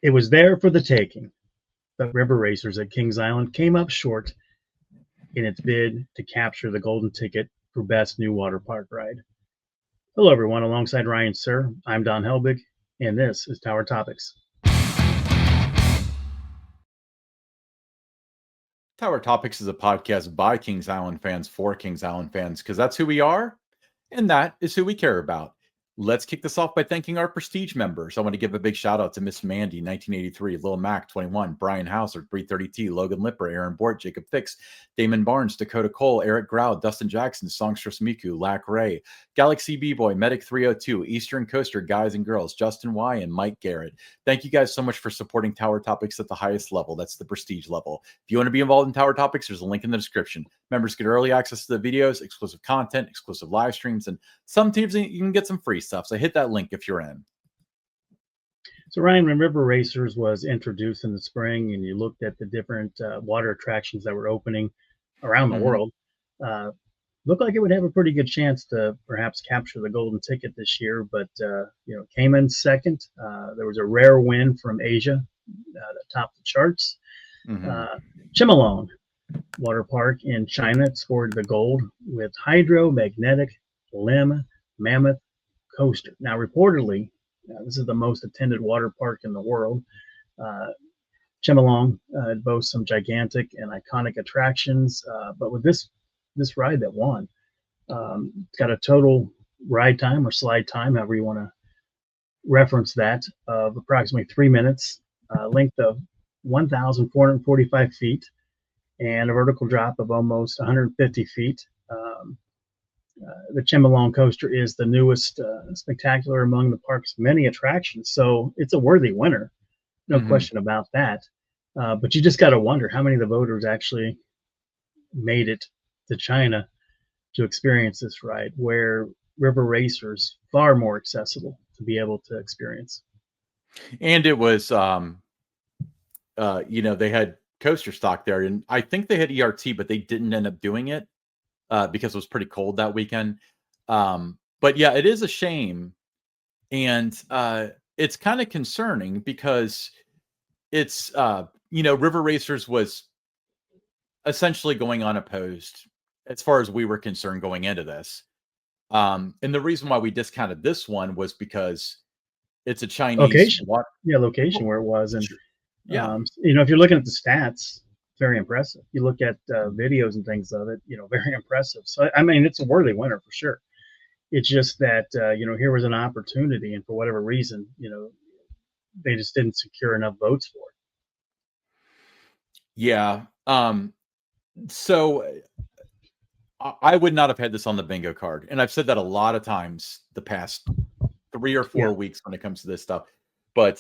It was there for the taking, but RiverRacers at Kings Island came up short in its bid to capture the golden ticket for Best New Water Park Ride. Hello, everyone. Alongside Ryan Sir, I'm Don Helbig, and this is Tower Topics. Tower Topics is a podcast by Kings Island fans for Kings Island fans, because that's who we are, and that is who we care about. Let's kick this off by thanking our Prestige members. I want to give a big shout out to Miss Mandy, 1983, Lil Mac, 21, Brian Hauser, 330T, Logan Lipper, Aaron Bort, Jacob Fix, Damon Barnes, Dakota Cole, Eric Grau, Dustin Jackson, Songstress Miku, Lack Ray, Galaxy B-Boy, Medic 302, Eastern Coaster, Guys and Girls, Justin Y, and Mike Garrett. Thank you guys so much for supporting Tower Topics at the highest level. That's the Prestige level. If you want to be involved in Tower Topics, there's a link in the description. Members get early access to the videos, exclusive content, exclusive live streams, and sometimes you can get some free stuff. So hit that link if you're in. So Ryan, when RiverRacers was introduced in the spring and you looked at the different water attractions that were opening around the world, looked like it would have a pretty good chance to perhaps capture the golden ticket this year, but came in second. There was a rare win from Asia that topped the charts. Chimelong Water Park in China scored the gold with hydro-magnetic limb mammoth coaster. Now, reportedly, this is the most attended water park in the world. Chimelong boasts some gigantic and iconic attractions, but with this ride that won, it's got a total ride time or slide time, however you want to reference that, of approximately 3 minutes, length of 1,445 feet, and a vertical drop of almost 150 feet. The Chimelong coaster is the newest spectacular among the park's many attractions, so it's a worthy winner, no question about that. But you just got to wonder how many of the voters actually made it to China to experience this ride, where RiverRacers far more accessible to be able to experience. And it was, they had coaster stock there, and I think they had ERT, but they didn't end up doing it because it was pretty cold that weekend. But yeah, it is a shame, and it's kind of concerning because it's RiverRacers was essentially going unopposed as far as we were concerned going into this. And the reason why we discounted this one was because it's a Chinese location where it was. And if you're looking at the stats, very impressive. You look at videos and things of it, very impressive. So, I mean, it's a worthy winner for sure. It's just that, here was an opportunity, and for whatever reason, they just didn't secure enough votes for it. Yeah. So I would not have had this on the bingo card. And I've said that a lot of times the past 3 or 4 weeks when it comes to this stuff. But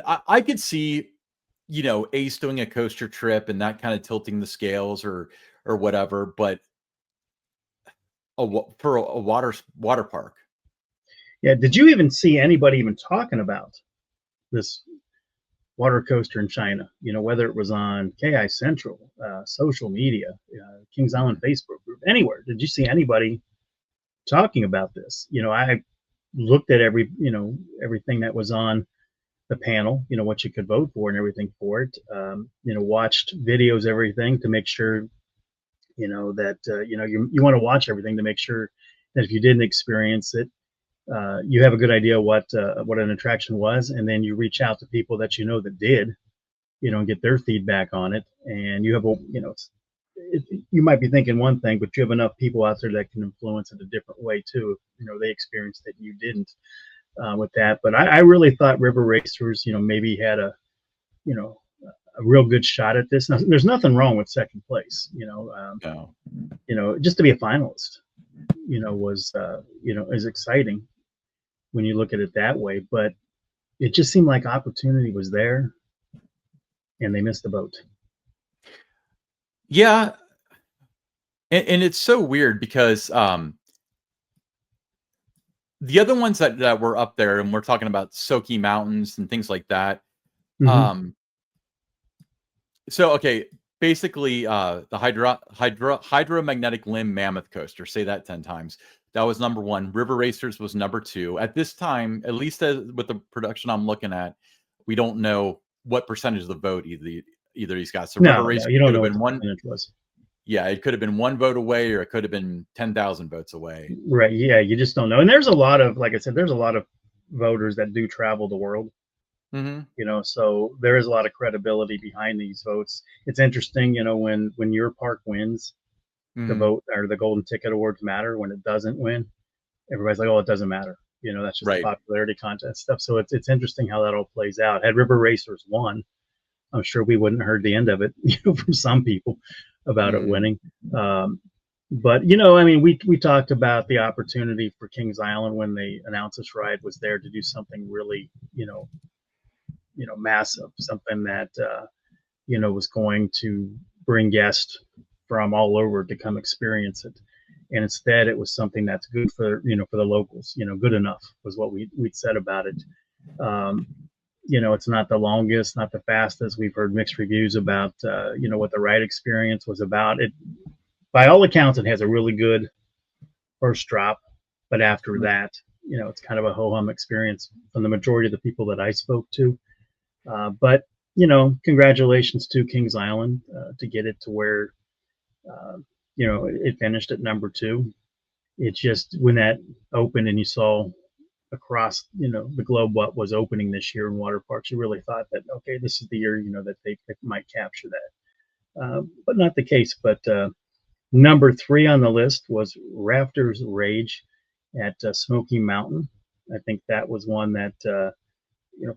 I could see, Ace doing a coaster trip and that kind of tilting the scales or whatever. But for a water park. Yeah. Did you even see anybody even talking about this water coaster in China, whether it was on KI Central, social media, Kings Island Facebook group, anywhere? Did you see anybody talking about this? I looked at everything that was on the panel, what you could vote for and everything for it, watched videos, everything to make sure, that, you want to watch everything to make sure that if you didn't experience it, you have a good idea what an attraction was, and then you reach out to people that that did, and get their feedback on it. And you have you might be thinking one thing, but you have enough people out there that can influence it a different way too. They experienced that you didn't with that. But I really thought RiverRacers, maybe had a real good shot at this. Now, there's nothing wrong with second place, just to be a finalist, was is exciting when you look at it that way, but it just seemed like opportunity was there and they missed the boat. Yeah. And it's so weird because the other ones that were up there, and we're talking about Soki Mountains and things like that. So, okay, basically the hydromagnetic limb mammoth coaster, say that 10 times. That was number one. River Racers was number two. At this time, at least with the production I'm looking at, we don't know what percentage of the vote either of these guys. So River No, Racers you don't could know have what been the one. percentage was. Yeah, it could have been one vote away, or it could have been 10,000 votes away. Right. Yeah, you just don't know. And there's a lot of, like I said, there's a lot of voters that do travel the world. So there is a lot of credibility behind these votes. It's interesting, when your park wins, the vote or the golden ticket awards matter. When it doesn't win, everybody's like, oh, it doesn't matter. That's just a popularity contest stuff. So it's interesting how that all plays out. Had River Racers won, I'm sure we wouldn't have heard the end of it, from some people about it winning. But we talked about the opportunity for Kings Island when they announced this ride was there to do something really, massive, something that was going to bring guests from all over to come experience it. And instead, it was something that's good for for the locals. Good enough was what we'd said about it. It's not the longest, not the fastest. We've heard mixed reviews about what the ride experience was about. It, by all accounts, it has a really good first drop, but after that, it's kind of a ho-hum experience from the majority of the people that I spoke to. But congratulations to Kings Island to get it to where it finished at number 2. It's just when that opened and you saw across the globe what was opening this year in water parks, you really thought that, okay, this is the year that they might capture that, but not the case. But number 3 on the list was Rafters Rage at Smoky Mountain. I think that was one that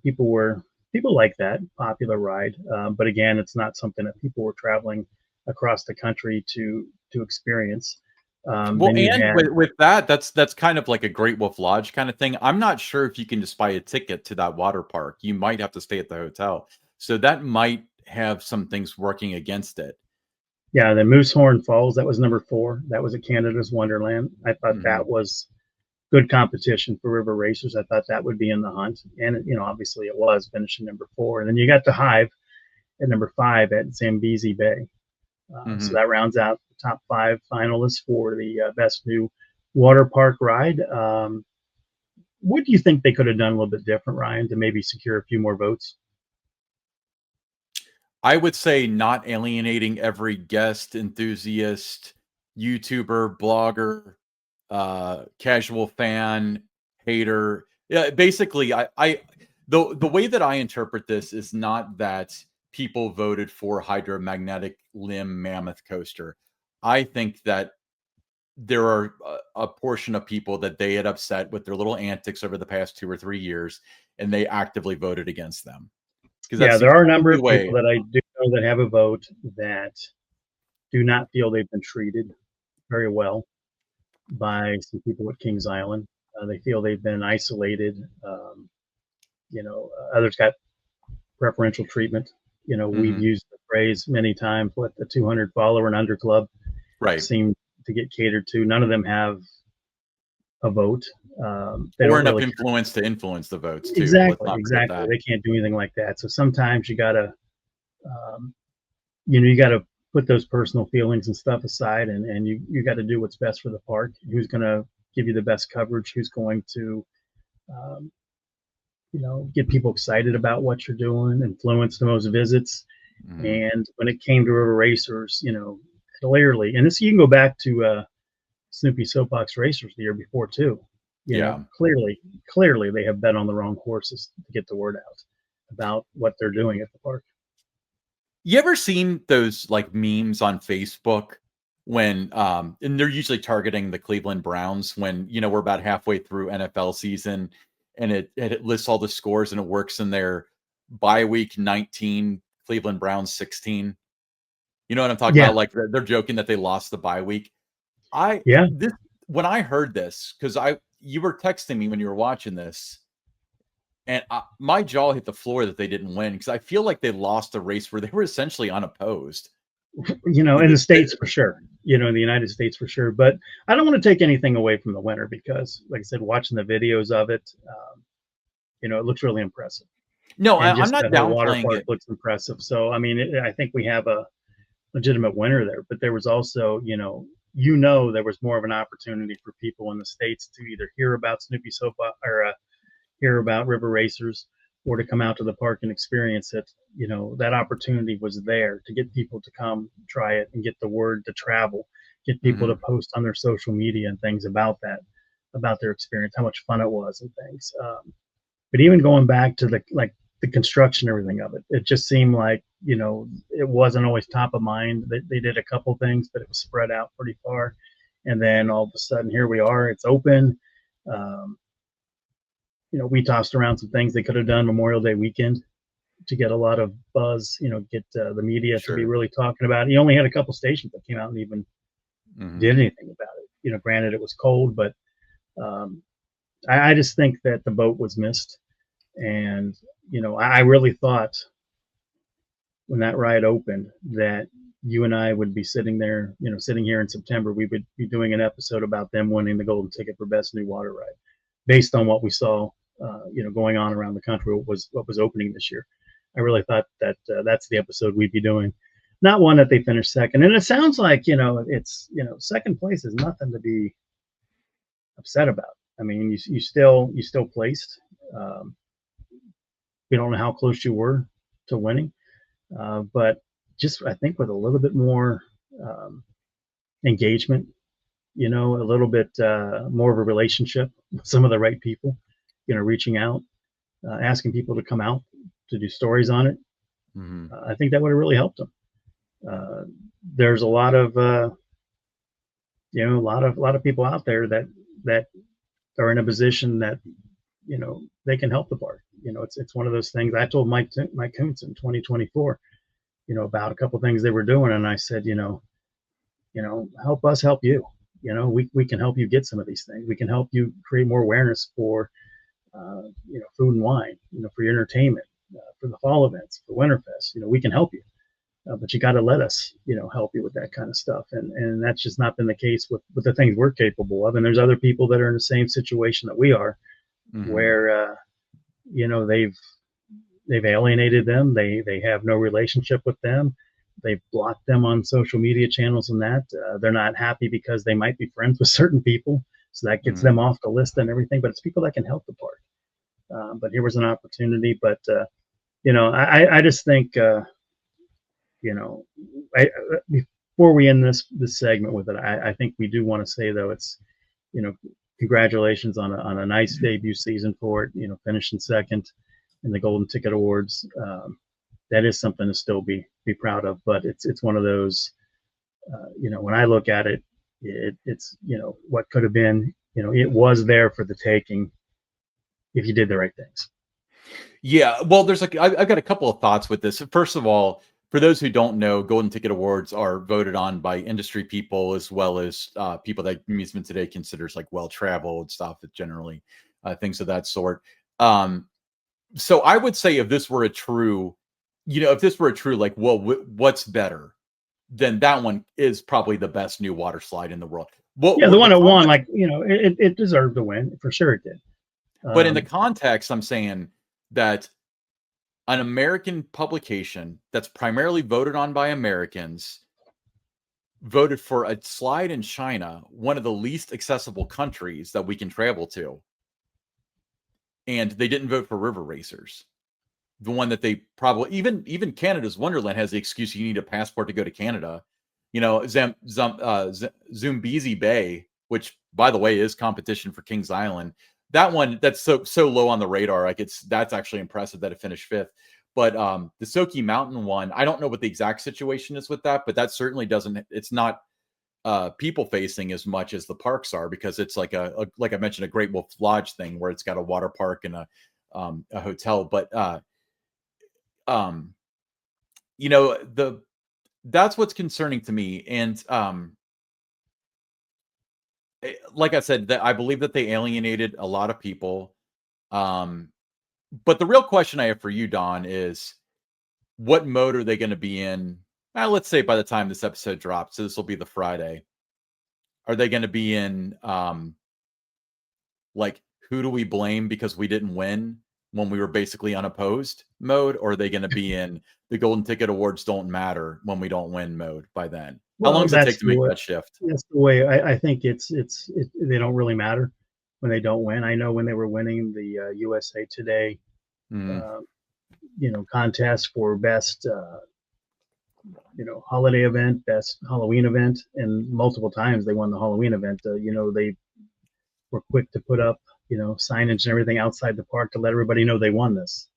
people like that popular ride, but again, it's not something that people were traveling across the country to experience. Well, and with that, that's kind of like a Great Wolf Lodge kind of thing. I'm not sure if you can just buy a ticket to that water park. You might have to stay at the hotel, so that might have some things working against it. Yeah, the Moosehorn Falls, that was number 4. That was at Canada's Wonderland. I thought that was good competition for River Racers. I thought that would be in the hunt, and obviously it was, finishing number 4. And then you got the Hive at number 5 at Zambezi Bay. So that rounds out the top 5 finalists for the best new water park ride. What do you think they could have done a little bit different, Ryan, to maybe secure a few more votes? I would say not alienating every guest, enthusiast, YouTuber, blogger, casual fan, hater. Yeah, basically, the way that I interpret this is not that people voted for hydromagnetic limb mammoth coaster. I think that there are a portion of people that they had upset with their little antics over the past 2 or 3 years, and they actively voted against them. Yeah, there are a number of people that I do know that have a vote that do not feel they've been treated very well by some people at Kings Island. They feel they've been isolated. Others got preferential treatment. We've used the phrase many times, what the 200 follower and under club seem to get catered to. None of them have a vote. Or enough influence to influence the votes too. Exactly. They can't do anything like that. So sometimes you gotta, you gotta put those personal feelings and stuff aside, and you got to do what's best for the park. Who's going to give you the best coverage? Who's going to, get people excited about what you're doing, influence the most visits. And when it came to River Racers, clearly, and this you can go back to Snoopy Soapbox Racers the year before too. Clearly they have bet on the wrong horses to get the word out about what they're doing at the park. You ever seen those like memes on Facebook when and they're usually targeting the Cleveland Browns when we're about halfway through NFL season, and it lists all the scores and it works in their bye week 19, Cleveland Browns 16. You know what I'm talking about? Like they're joking that they lost the bye week. When I heard this, because you were texting me when you were watching this, and my jaw hit the floor that they didn't win, because I feel like they lost a race where they were essentially unopposed. In the States for sure, in the United States for sure. But I don't want to take anything away from the winner because, like I said, watching the videos of it, it looks really impressive. No, I'm not downplaying water park it. Looks impressive. So, I think we have a legitimate winner there. But there was also, there was more of an opportunity for people in the States to either hear about Snoopy Soap or hear about River Racers or to come out to the park and experience it. That opportunity was there to get people to come try it and get the word to travel, get people to post on their social media and things about that, about their experience, how much fun it was and things. But even going back to the construction, everything of it, it just seemed like, it wasn't always top of mind. They did a couple things, but it was spread out pretty far. And then all of a sudden, here we are, it's open. We tossed around some things they could have done Memorial Day weekend to get a lot of buzz, get the media to be really talking about it. You only had a couple stations that came out and even did anything about it. Granted, it was cold, but I just think that the boat was missed. And, I really thought when that ride opened that you and I would be sitting there, sitting here in September, we would be doing an episode about them winning the golden ticket for best new water ride based on what we saw, going on around the country, what was opening this year. I really thought that that's the episode we'd be doing, not one that they finished second. And it sounds like, it's, second place is nothing to be upset about. I mean, you still placed. We don't know how close you were to winning, but just I think with a little bit more engagement, a little bit more of a relationship with some of the right people, reaching out, asking people to come out to do stories on it. I think that would have really helped them. There's a lot of a lot of people out there that are in a position that they can help the park. It's one of those things. I told Mike Kuntz in 2024, about a couple of things they were doing, and I said, help us help you. We can help you get some of these things. We can help you create more awareness for food and wine, for your entertainment, for the fall events, for Winterfest. We can help you, but you got to let us help you with that kind of stuff. And that's just not been the case with the things we're capable of. And there's other people that are in the same situation that we are, where they've alienated them. They have no relationship with them. They've blocked them on social media channels and that. They're not happy because they might be friends with certain people. So that gets them off the list and everything. But it's people that can help the park. But here was an opportunity. But, I just think, before we end this segment with it, I think we do want to say, though, it's, congratulations on a nice debut season for it, finishing second in the Golden Ticket Awards. That is something to still be proud of, but it's one of those, when I look at it, it's, what could have been, it was there for the taking if you did the right things. Yeah. Well, I've got a couple of thoughts with this. First of all, for those who don't know, Golden Ticket Awards are voted on by industry people as well as people that Amusement Today considers like well-traveled stuff, generally things of that sort. So I would say if this were a true, like, well, what's better? Then that one is probably the best new water slide in the world. The one that won, like, it deserved to win. For sure it did. But in the context, I'm saying that an American publication that's primarily voted on by Americans voted for a slide in China, one of the least accessible countries that we can travel to. And they didn't vote for RiverRacers. The one that they probably, even Canada's Wonderland has the excuse you need a passport to go to Canada. Zambezi Bay, which, by the way, is competition for Kings Island. That one, that's so low on the radar. Like that's actually impressive that it finished fifth. But the Soki Mountain one, I don't know what the exact situation is with that, but that certainly doesn't. It's not people facing as much as the parks are, because it's like like I mentioned, a Great Wolf Lodge thing where it's got a water park and a hotel. But that's what's concerning to me. And like I said, that I believe that they alienated a lot of people. But the real question I have for you, Don, is what mode are they going to be in? Let's say by the time this episode drops, so this will be the Friday. Are they going to be in like, who do we blame because we didn't win when we were basically unopposed mode? Or are they going to be in the Golden Ticket Awards don't matter when we don't win mode by then? How long Well, does it take to make that shift? that's the way I think they don't really matter when they don't win. I know when they were winning the USA Today, Mm, uh, contest for best, holiday event, best Halloween event, and multiple times they won the Halloween event. They were quick to put up, signage and everything outside the park to let everybody know they won this.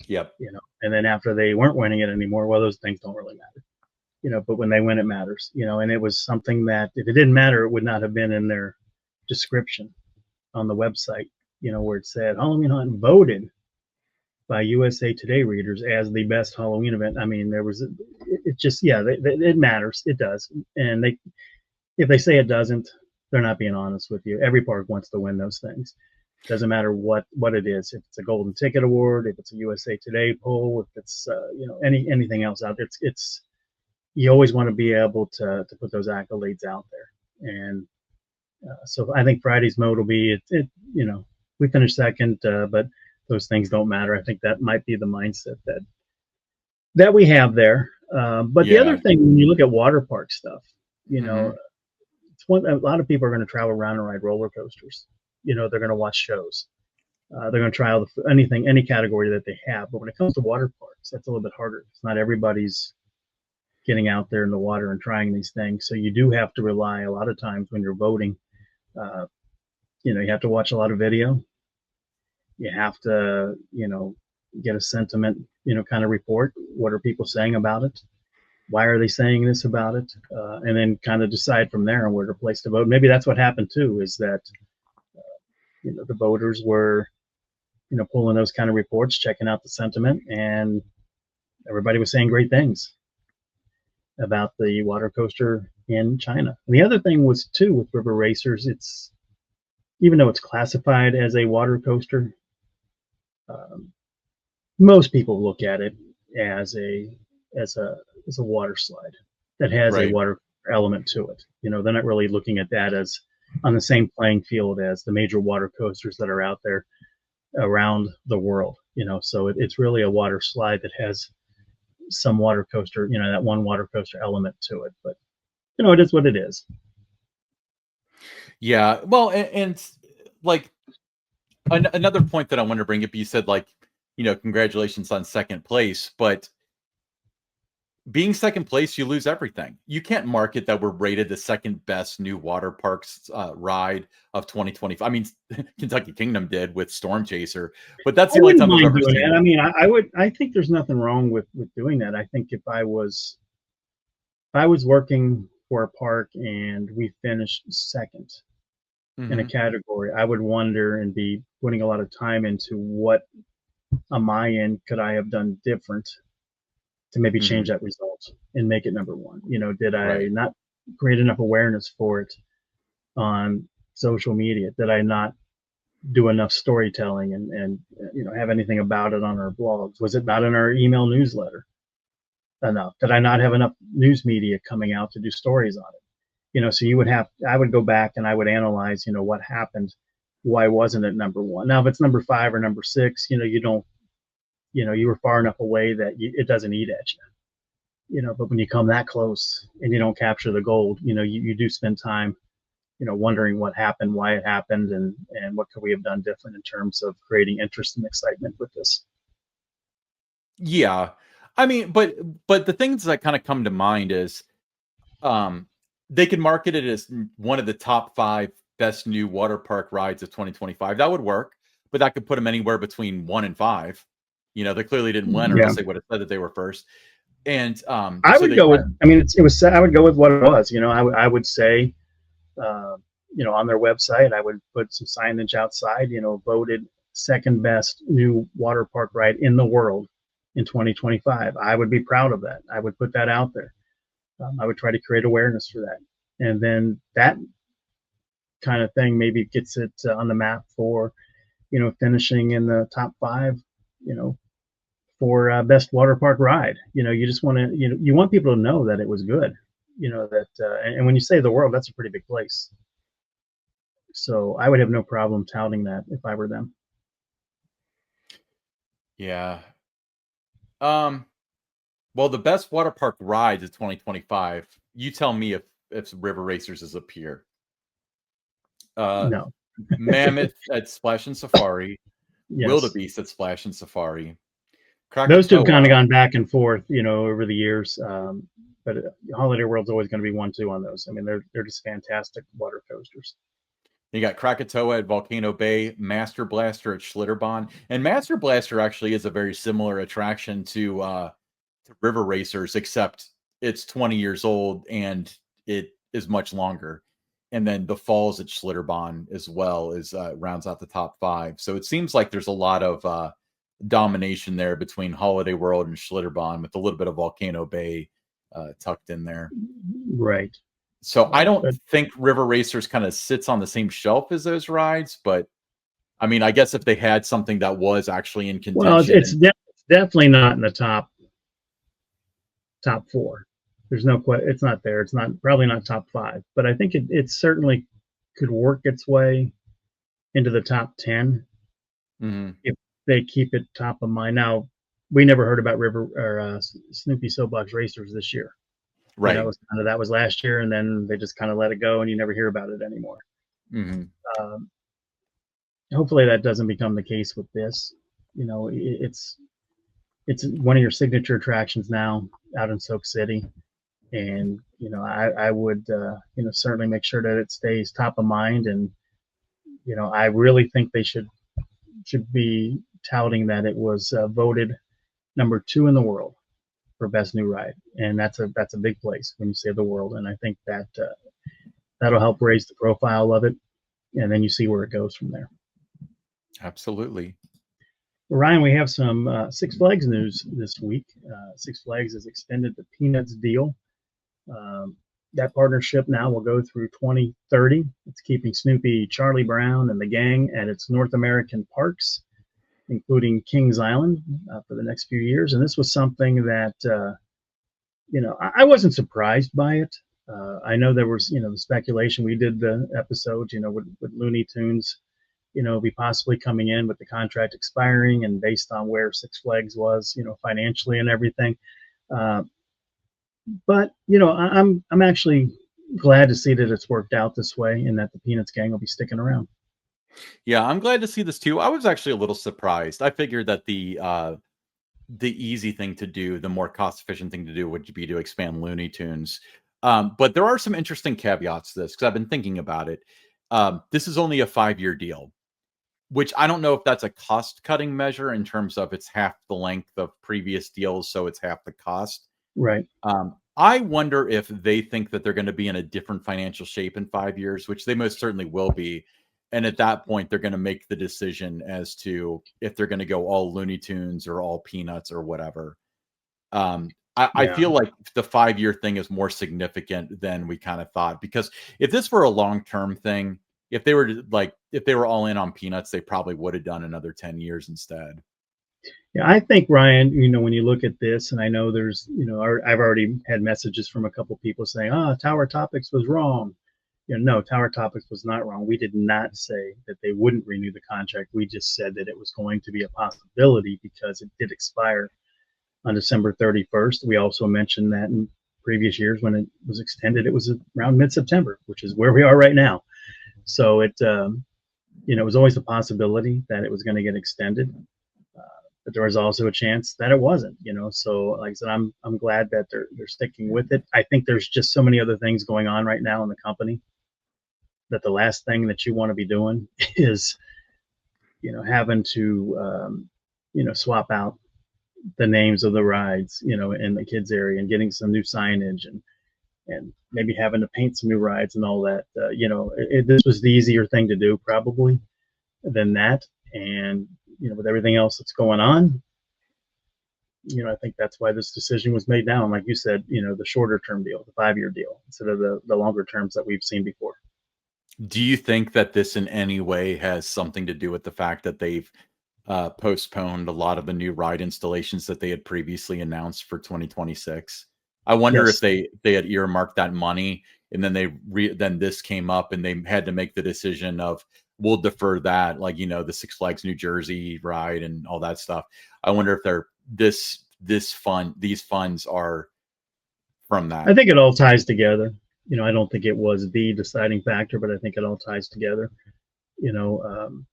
yep. And then after they weren't winning it anymore, well, those things don't really matter. But when they win, it matters. And it was something that if it didn't matter, it would not have been in their description on the website. Where it said Halloween Hunt voted by USA Today readers as the best Halloween event. I mean, it just, yeah, it matters. It does. And if they say it doesn't, they're not being honest with you. Every park wants to win those things. Doesn't matter what it is. If it's a golden ticket award, if it's a USA Today poll, if it's anything else out there, it's you always want to be able to put those accolades out there. And so I think Friday's mode will be we finished second, but those things don't matter. I think that might be the mindset that we have there. But the other Yeah. thing, when you look at water park stuff, Mhm. a lot of people are going to travel around and ride roller coasters. They're going to watch shows. They're going to try out any category that they have. But when it comes to water parks, that's a little bit harder. It's not everybody's getting out there in the water and trying these things. So you do have to rely a lot of times when you're voting. Uh, you have to watch a lot of video. You have to, get a sentiment, kind of report. What are people saying about it? Why are they saying this about it? And then kind of decide from there on where to place to vote. Maybe that's what happened too, is that, the voters were, pulling those kind of reports, checking out the sentiment, and everybody was saying great things about the water coaster in China. And the other thing was too with RiverRacers, it's even though it's classified as a water coaster, um, most people look at it as a water slide that has a Right. water element to it. They're not really looking at that as on the same playing field as the major water coasters that are out there around the world. So it's really a water slide that has some water coaster, that one water coaster element to it. But it is what it is. Yeah. Well, and like another point that I want to bring up, you said like, congratulations on second place, but being second place, you lose everything. You can't market that we're rated the second best new water parks ride of 2025. I mean, Kentucky Kingdom did with Storm Chaser, but that's I the only wouldn't time I've mind ever doing seen that. I it. mean, I think there's nothing wrong with doing that. I think if I was working for a park and we finished second in a Hmm. category, I would wonder and be putting a lot of time into what on my end could I have done different to maybe change Hmm. that result and make it number one. Did I Right. not create enough awareness for it on social media? Did I not do enough storytelling and have anything about it on our blogs? Was it not in our email newsletter enough? Did I not have enough news media coming out to do stories on it? So I would go back and I would analyze, what happened. Why wasn't it number one? Now, if it's number five or number six, you don't, you were far enough away that it doesn't eat at you. But when you come that close and you don't capture the gold, you do spend time, wondering what happened, why it happened, and what could we have done different in terms of creating interest and excitement with this. Yeah. I mean, but the things that kind of come to mind is um they could market it as one of the top 5 best new water park rides of 2025. That would work, but that could put them anywhere between 1 and 5. They clearly didn't win Yeah, unless they would have said that they were first. And I so would they go with. kind I mean, it was. I would go with what it was. I would say, uh, on their website, I would put some signage outside. Voted second best new water park ride in the world in 2025. I would be proud of that. I would put that out there. I would try to create awareness for that, and then that kind of thing maybe gets it on the map for finishing in the top five. You know, for best water park ride. You just want to you want people to know that it was good. That and when you say the world, that's a pretty big place. So I would have no problem touting that if I were them. yeah. Um well, the best water park rides of 2025. You tell me if River Racers is a peer. No. Mammoth at Splash and Safari, Yes. Wildebeest at Splash and Safari. Those two have kind of Krakatoa. gone back and forth, over the years. But Holiday World's always going to be 1-2 on those. I mean, they're just fantastic water coasters. You got Krakatoa at Volcano Bay, Master Blaster at Schlitterbahn, and Master Blaster actually is a very similar attraction to River Racers, except it's 20 years old and it is much longer. And then the Falls at Schlitterbahn as well is rounds out the top 5. So it seems like there's a lot of domination there between Holiday World and Schlitterbahn, with a little bit of Volcano Bay tucked in there. Right. So I don't think River Racers kind of sits on the same shelf as those rides, but I mean, I guess if they had something that was actually in contention. Well, it's definitely not in the top 4. There's no question. It's not there. It's probably not top 5, but I think it certainly could work its way into the top 10 if they keep it top of mind. Now, we never heard about Snoopy Soapbox Racers this year. Right. That was last year, and then they just kind of let it go, and you never hear about it anymore. Hopefully, that doesn't become the case with this. It's one of your signature attractions now out in Soak City, and I would certainly make sure that it stays top of mind. And I really think they should be touting that it was voted number 2 in the world for best new ride, and that's a big place when you say the world. And I think that that'll help raise the profile of it, and then you see where it goes from there. Absolutely. Ryan, we have some Six Flags news this week. Six Flags has extended the Peanuts deal. That partnership now will go through 2030. It's keeping Snoopy, Charlie Brown, and the gang at its North American parks, including Kings Island, for the next few years. And this was something that, I wasn't surprised by it. I know there was, the speculation. We did the episode, with Looney Tunes, be possibly coming in with the contract expiring, and based on where Six Flags was, financially and everything. But, I'm actually glad to see that it's worked out this way, and that the Peanuts gang will be sticking around. Yeah, I'm glad to see this too. I was actually a little surprised. I figured that the easy thing to do, the more cost efficient thing to do, would be to expand Looney Tunes. But there are some interesting caveats to this, because I've been thinking about it. This is only a 5-year deal, which I don't know if that's a cost cutting measure in terms of it's half the length of previous deals, so it's half the cost. Right. I wonder if they think that they're going to be in a different financial shape in 5 years, which they most certainly will be. And at that point, they're going to make the decision as to if they're going to go all Looney Tunes or all Peanuts or whatever. I feel like the 5-year thing is more significant than we kind of thought, because if this were a long-term thing, if they were all in on Peanuts, they probably would have done another 10 years instead. Yeah, I think, Ryan, when you look at this, and I know there's, I've already had messages from a couple of people saying, Tower Topics was wrong. No, Tower Topics was not wrong. We did not say that they wouldn't renew the contract. We just said that it was going to be a possibility because it did expire on December 31st. We also mentioned that in previous years when it was extended, it was around mid-September, which is where we are right now. So it was always a possibility that it was going to get extended. But there was also a chance that it wasn't, So like I said, I'm glad that they're sticking with it. I think there's just so many other things going on right now in the company that the last thing that you want to be doing is, having to, swap out the names of the rides, in the kids area, and getting some new signage and maybe having to paint some new rides and all that. This was the easier thing to do probably than that. And, with everything else that's going on, I think that's why this decision was made now. And like you said, the shorter term deal, the 5-year deal, instead of the longer terms that we've seen before. Do you think that this in any way has something to do with the fact that they've postponed a lot of the new ride installations that they had previously announced for 2026? I wonder if they had earmarked that money, and then then this came up and they had to make the decision of, we'll defer that, like, the Six Flags New Jersey ride and all that stuff. I wonder if these funds are from that? I think it all ties together. I don't think it was the deciding factor, but I think it all ties together. You know,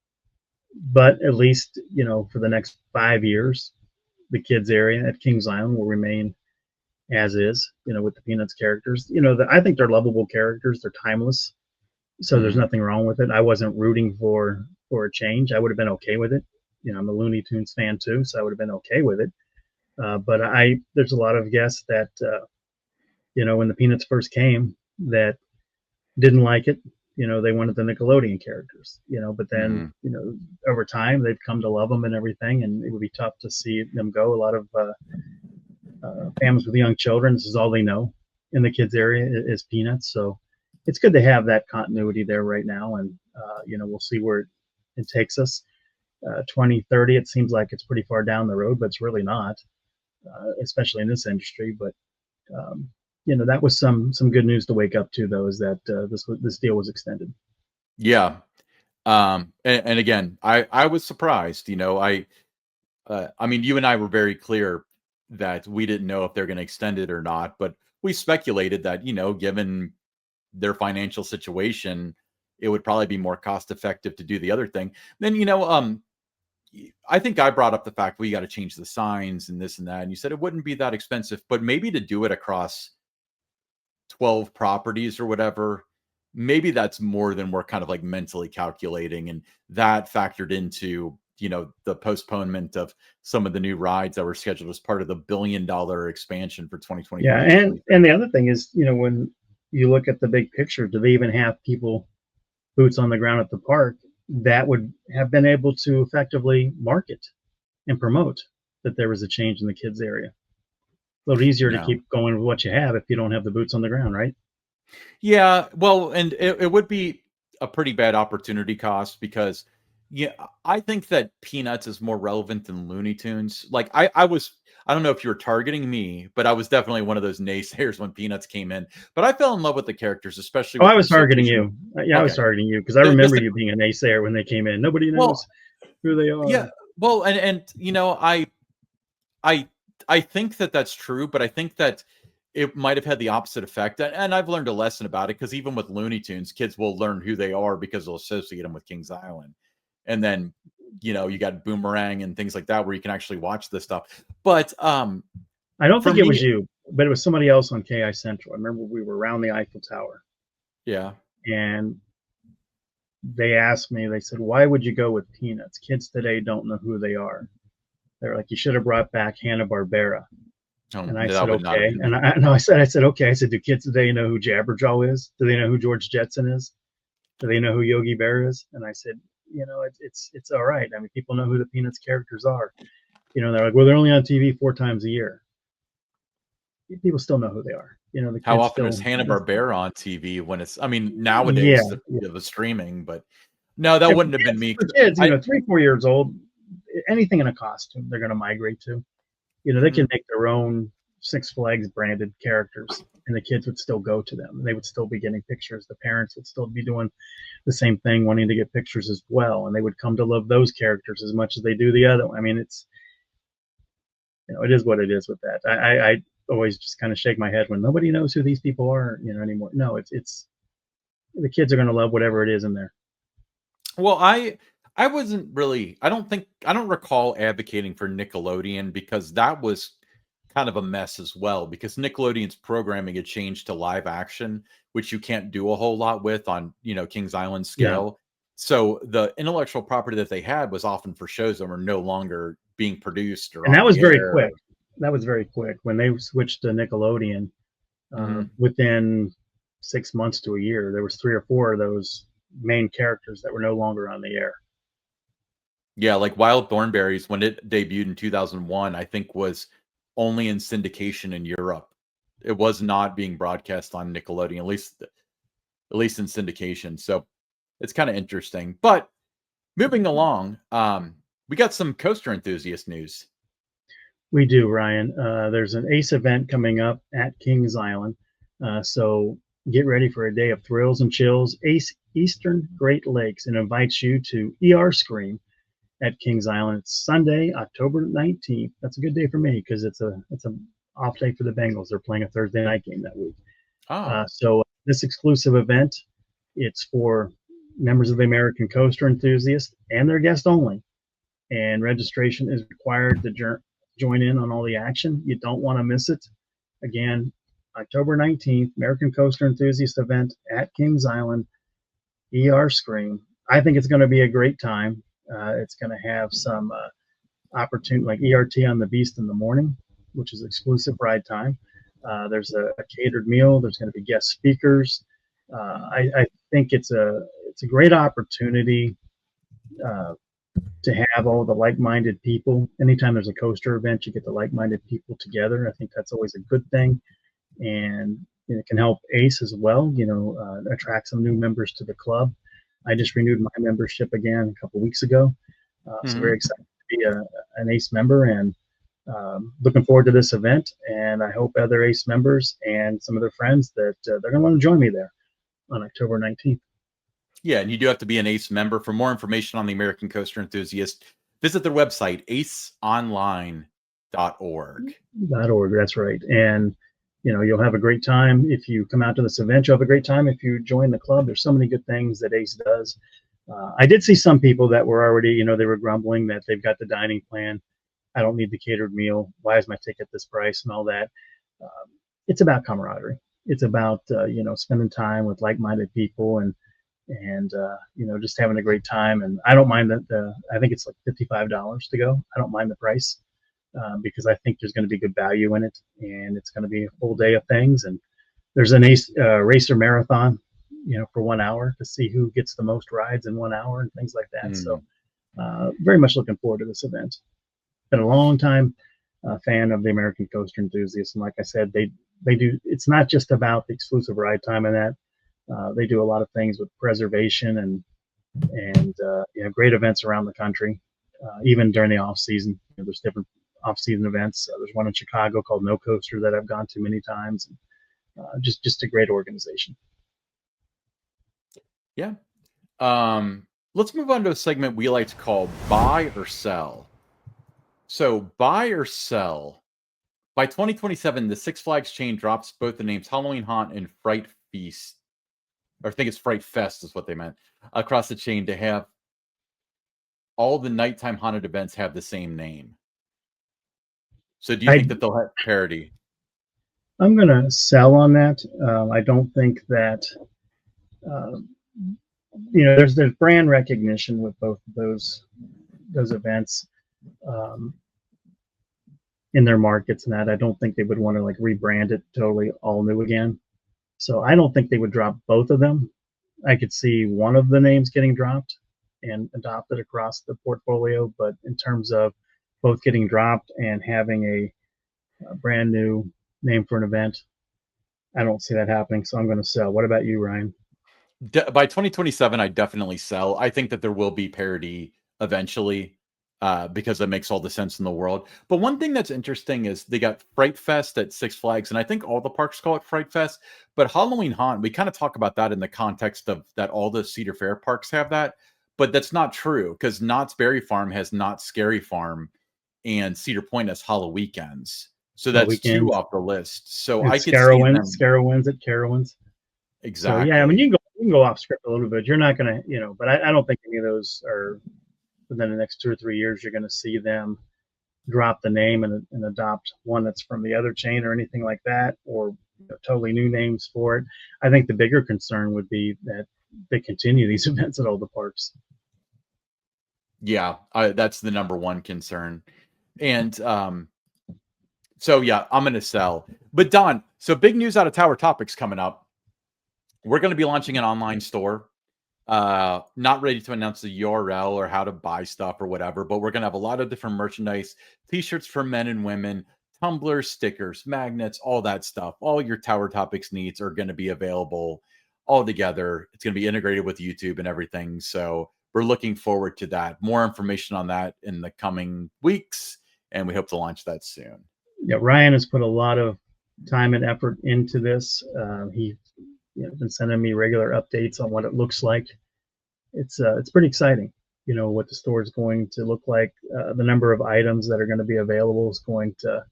but at least for the next 5 years, the kids area at Kings Island will remain as is. With the Peanuts characters. I think they're lovable characters. They're timeless, so there's Mhm. nothing wrong with it. I wasn't rooting for a change. I would have been okay with it. I'm a Looney Tunes fan too, so I would have been okay with it. But there's a lot of guests that when the Peanuts first came, that didn't like it. They wanted the Nickelodeon characters. But then Mhm. over time they've come to love them and everything, and it would be tough to see them go. A lot of families with young children, this is all they know in the kids area is Peanuts. So it's good to have that continuity there right now, and we'll see where it takes us. 2030, it seems like it's pretty far down the road, but it's really not, especially in this industry. But um, that was some good news to wake up to, though, is that this deal was extended. Yeah. And again, I was surprised. I mean, you and I were very clear that we didn't know if they're going to extend it or not, but we speculated that, given their financial situation, it would probably be more cost effective to do the other thing. Then, I think I brought up the fact we got to change the signs and this and that. And you said it wouldn't be that expensive, but maybe to do it across 12 properties or whatever, maybe that's more than we're kind of like mentally calculating. And that factored into, the postponement of some of the new rides that were scheduled as part of the $1 billion expansion for Yeah, 2025 to and 2030. the other thing is, when you look at the big picture, do they even have people boots on the ground at the park that would have been able to effectively market and promote that there was a change in the kids area? A little easier to No. keep going with what you have if you don't have the boots on the ground, right? Yeah, well, and it would be a pretty bad opportunity cost because, yeah, I think that Peanuts is more relevant than Looney Tunes. Like I don't know if you were targeting me, but I was definitely one of those naysayers when Peanuts came in. But I fell in love with the characters, especially Oh, with I their was targeting association with. you. Yeah, I was Okay, targeting you because I just remember to, you being a naysayer when they came in. Nobody well, knows who they yeah, are. well, and I I think that that's true, but I think that it might have had the opposite effect. And I've learned a lesson about it because even with Looney Tunes, kids will learn who they are because they'll associate them with Kings Island. And then, you got Boomerang and things like that where you can actually watch this stuff. But I don't for think it was me, you, but it was somebody else on KI Central. I remember we were around the Eiffel Tower, yeah. and they asked me, they said, "Why would you go with Peanuts? Kids today don't know who they are." They're like, "You should have brought back Hanna-Barbera." And I That said, would not have "Okay." been And me. I said, "Okay." I said, "Do kids today know who Jabberjaw is? Do they know who George Jetson is? Do they know who Yogi Bear is?" And I said, it's all right. I mean, people know who the Peanuts characters are. They're like, "Well, they're only on TV 4 times a year." People still know who they are. The How kids often is still. Hanna-Barbera on TV when I mean, Yeah, nowadays, the streaming, but no, that yeah. wouldn't have been me. For kids, I, 3, 4 years old, anything in a costume, they're going to migrate to. They can mhm. make their own Six Flags branded characters, and the kids would still go to them. They would still be getting pictures. The parents would still be doing the same thing, wanting to get pictures as well, and they would come to love those characters as much as they do the other one. I mean, it is what it is with that. I always just kind of shake my head when nobody knows who these people are, anymore. No, it's the kids are going to love whatever it is in there. Well, I wasn't really I don't recall advocating for Nickelodeon because that was kind of a mess as well because Nickelodeon's programming had changed to live action, which you can't do a whole lot with on, Kings Island Yeah, scale. So the intellectual property that they had was often for shows that were no longer being produced or and on that was the very air. quick. That was very quick when they switched to Nickelodeon. Mhm. Within 6 months to a year, there was 3 or 4 of those main characters that were no longer on the air. Yeah, like Wild Thornberries when it debuted in 2001, I think was only in syndication in Europe. It was not being broadcast on Nickelodeon, at least in syndication. So it's kind of interesting. But moving along, we got some coaster enthusiast news. We do, Ryan. There's an ACE event coming up at Kings Island, so get ready for a day of thrills and chills. ACE Eastern Great Lakes and invites you to ER Scream at Kings Island. It's Sunday, October 19th. That's a good day for me because it's a off day for the Bengals. They're playing a Thursday night game that week. Oh, So this exclusive event, it's for members of the American Coaster enthusiasts and their guests only. And registration is required to join in on all the action. You don't want to miss it. Again, October 19th, American Coaster Enthusiast event at Kings Island, ER Scream. I think it's going to be a great time. It's going to have some opportunity like ERT on the Beast in the morning, which is exclusive ride time. There's a catered meal. There's going to be guest speakers. I think it's a great opportunity to have all the like-minded people. Anytime there's a coaster event, you get the like-minded people together. I think that's always a good thing, and it can help ACE as well. Attract some new members to the club. I just renewed my membership again a couple weeks ago, so very excited to be an ACE member, and looking forward to this event. And I hope other ACE members and some of their friends that they're going to want to join me there on October 19th. Yeah, and you do have to be an ACE member. For more information on the American Coaster Enthusiast, visit their website, aceonline.org. .org, that's right. And you'll have a great time if you come out to this event. You'll have a great time if you join the club. There's so many good things that ACE does. I did see some people that were already, they were grumbling that they've got the dining plan. I don't need the catered meal. Why is my ticket this price and all that? It's about camaraderie. It's about, spending time with like-minded people and just having a great time. And I don't mind that. I think it's like $55 to go. I don't mind the price because I think there's going to be good value in it, and it's going to be a full day of things. And there's an ACE racer marathon, for 1 hour to see who gets the most rides in 1 hour and things like that. So very much looking forward to this event. Been a long time fan of the American Coaster Enthusiasts, and like I said, they do. It's not just about the exclusive ride time and that. They do a lot of things with preservation and great events around the country, even during the off season. There's different off season events. There's one in Chicago called No Coaster that I've gone to many times. Just a great organization. Yeah. Let's move on to a segment we like to call Buy or Sell. So buy or sell. By 2027, the Six Flags chain drops both the names Halloween Haunt and Fright Feast. Or I think it's Fright Fest is what they meant, across the chain to have all the nighttime haunted events have the same name. So do you think that they'll have parity? I'm going to sell on that. I don't think that, there's brand recognition with both of those events in their markets and that. I don't think they would want to like rebrand it totally all new again. So I don't think they would drop both of them. I could see one of the names getting dropped and adopted across the portfolio, but in terms of both getting dropped and having a brand new name for an event, I don't see that happening. So I'm going to sell. What about you, Ryan? By 2027, I definitely sell. I think that there will be parity eventually because that makes all the sense in the world. But one thing that's interesting is they got Fright Fest at Six Flags, and I think all the parks call it Fright Fest. But Halloween Haunt, we kind of talk about that in the context of that all the Cedar Fair parks have that. But that's not true because Knott's Berry Farm has Knott's Scary Farm and Cedar Point has Hollow Weekends. So that's two off the list. So and I could see them. Scarowinds at Carowinds. Exactly. So, yeah, I mean, you can go off script a little bit. You're not going to, but I don't think any of those are within the next 2 or 3 years. You're going to see them drop the name and adopt one that's from the other chain or anything like that, or totally new names for it. I think the bigger concern would be that they continue these events at all the parks. Yeah, that's the number one concern. And so, yeah, I'm going to sell. But Don, so big news out of Tower Topics coming up. We're going to be launching an online store. Not ready to announce the URL or how to buy stuff or whatever, but we're going to have a lot of different merchandise, t-shirts for men and women, tumblers, stickers, magnets, all that stuff. All your Tower Topics needs are going to be available all together. It's going to be integrated with YouTube and everything. So we're looking forward to that. More information on that in the coming weeks, and we hope to launch that soon. Yeah, Ryan has put a lot of time and effort into this. He's been sending me regular updates on what it looks like. It's pretty exciting, what the store is going to look like. The number of items that are going to be available is going to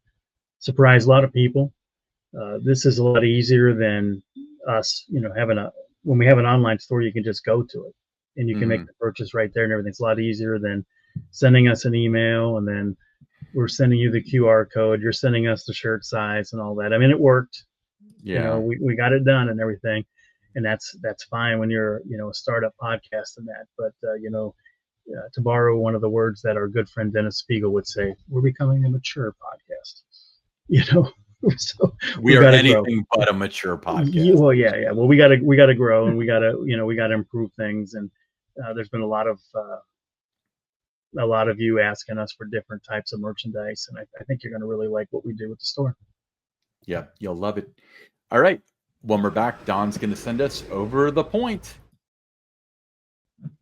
surprised a lot of people. This is a lot easier than us, having when we have an online store, you can just go to it and you can make Mhm. the purchase right there and everything's a lot easier than sending us an email and then we're sending you the QR code, you're sending us the shirt size and all that. I mean, it worked, Yeah. we got it done and everything. And that's fine when you're, a startup podcast and that. But, to borrow one of the words that our good friend Dennis Spiegel would say, we're becoming a mature podcast, you know, so We we've are got to grow. anything but a mature podcast. Well, yeah. Well, we gotta grow, and we gotta improve things. And there's been a lot of you asking us for different types of merchandise, and I think you're gonna really like what we do with the store. Yeah, you'll love it. All right. When we're back, Don's going to send us over the point.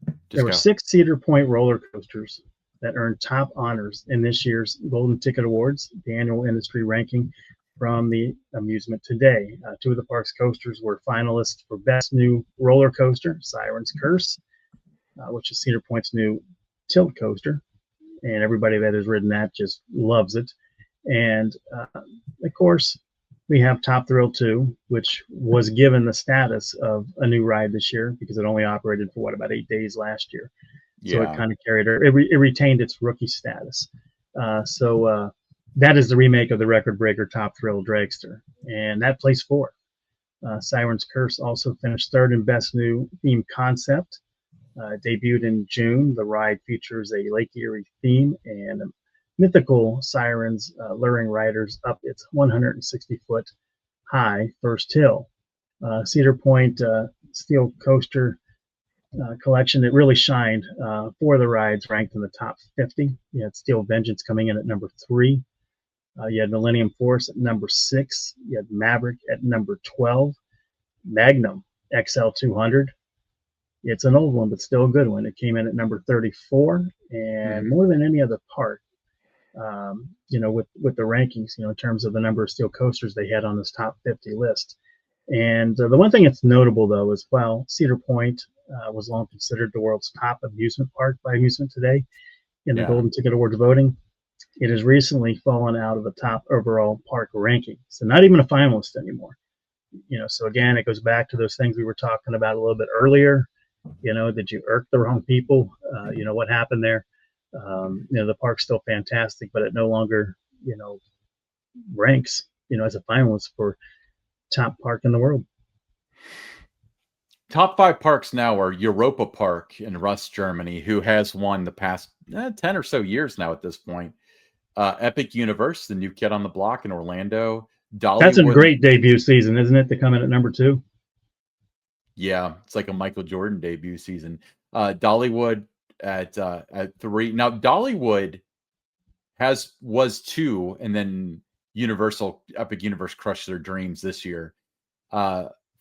There Just were go. 6 Cedar Point roller coasters that earned top honors in this year's Golden Ticket Awards, the annual industry ranking from the Amusement Today. 2 of the park's coasters were finalists for Best New Roller Coaster, Siren's Curse, which is Cedar Point's new tilt coaster, and everybody that has ridden that just loves it. And of course, we have Top Thrill 2, which was given the status of a new ride this year because it only operated for about 8 days last year. So it Yeah. kind of carried it retained its rookie status. So that is the remake of the record breaker Top Thrill Dragster, and that placed 4. Siren's Curse also finished 3rd in Best New Theme Concept. Debuted in June, the ride features a Lake Erie theme and mythical sirens luring riders up its 160-foot high first hill. Cedar Point Steel Coaster collection, it really shined. 4 of the rides ranked in the top 50. You had Steel Vengeance coming in at number 3. You had Millennium Force at number 6. You had Maverick at number 12. Magnum XL 200. It's an old one, but still a good one. It came in at number 34, and more than any other park, with the rankings, in terms of the number of steel coasters they had on this top 50 list. And the one thing that's notable, though, is while Cedar Point was long considered the world's top amusement park by Amusement Today in the Yeah. Golden Ticket Awards voting, it has recently fallen out of the top overall park ranking. So not even a finalist anymore. So again, it goes back to those things we were talking about a little bit earlier. Did you irk the wrong people? What happened there? The park's still fantastic, but it no longer, ranks, as a finalist for top park in the world. Top 5 parks now are Europa Park in Rust, Germany, who has won the past 10 or so years now at this point. Epic Universe, the new kid on the block in Orlando. That's a Dollywood. great debut season, isn't it? To come in at number 2. Yeah, it's like a Michael Jordan debut season. Dollywood at 3. Now Dollywood was 2, and then Epic Universe crushed their dreams this year.